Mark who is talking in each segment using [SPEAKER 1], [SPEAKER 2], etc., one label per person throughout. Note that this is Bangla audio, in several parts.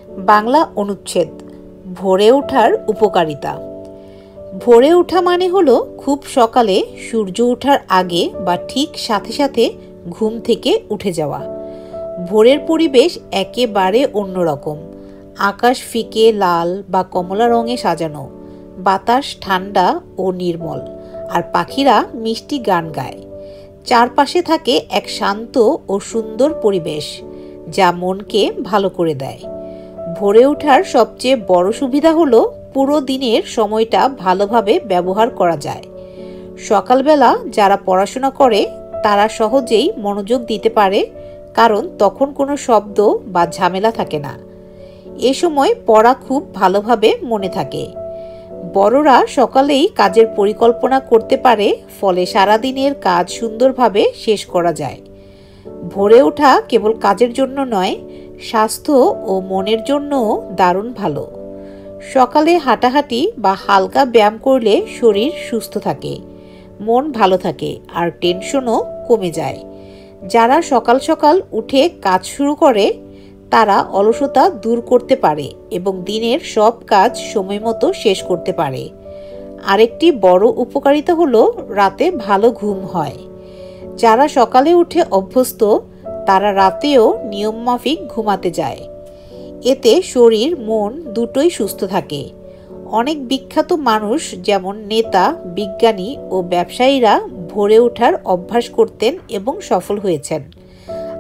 [SPEAKER 1] বাংলা অনুচ্ছেদ ভোরে ওঠার উপকারিতা। ভোরে ওঠা মানে হলো খুব সকালে সূর্য ওঠার আগে বা ঠিক সাথে সাথে ঘুম থেকে উঠে যাওয়া। ভোরের পরিবেশ একেবারে অন্যরকম। আকাশ ফিকে লাল বা কমলা রঙে সাজানো, বাতাস ঠান্ডা ও নির্মল, আর পাখিরা মিষ্টি গান গায়। চারপাশে থাকে এক শান্ত ও সুন্দর পরিবেশ যা মনকে ভালো করে দেয়। ভোরে ওঠার সবচেয়ে বড় সুবিধা হলো পুরো দিনের সময়টা ভালোভাবে ব্যবহার করা যায়। সকালবেলা যারা পড়াশোনা করে তারা সহজেই মনোযোগ দিতে পারে, কারণ তখন কোনো শব্দ বা ঝামেলা থাকে না। এ সময় পড়া খুব ভালোভাবে মনে থাকে। বড়রা সকালেই কাজের পরিকল্পনা করতে পারে, ফলে সারাদিনের কাজ সুন্দরভাবে শেষ করা যায়। ভোরে ওঠা কেবল কাজের জন্য নয়, স্বাস্থ্য ও মনের জন্যও দারুণ ভালো। সকালে হাঁটাহাঁটি বা হালকা ব্যায়াম করলে শরীর সুস্থ থাকে, মন ভালো থাকে আর টেনশনও কমে যায়। যারা সকাল সকাল উঠে কাজ শুরু করে তারা অলসতা দূর করতে পারে এবং দিনের সব কাজ সময়মতো শেষ করতে পারে। আরেকটি বড় উপকারিতা হলো রাতে ভালো ঘুম হয়। যারা সকালে উঠে অভ্যস্ত তারা রাতেও নিয়মমাফিক ঘুমাতে যায়। এতে শরীর মন দুটোই সুস্থ থাকে। অনেক বিখ্যাত মানুষ যেমন নেতা, বিজ্ঞানী ও ব্যবসায়ীরা ভোরে ওঠার অভ্যাস করতেন এবং সফল হয়েছেন।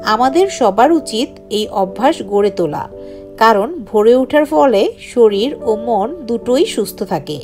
[SPEAKER 1] আমাদের সবার উচিত এই অভ্যাস গড়ে তোলা, কারণ ভোরে ওঠার ফলে শরীর ও মন দুটোই সুস্থ থাকে।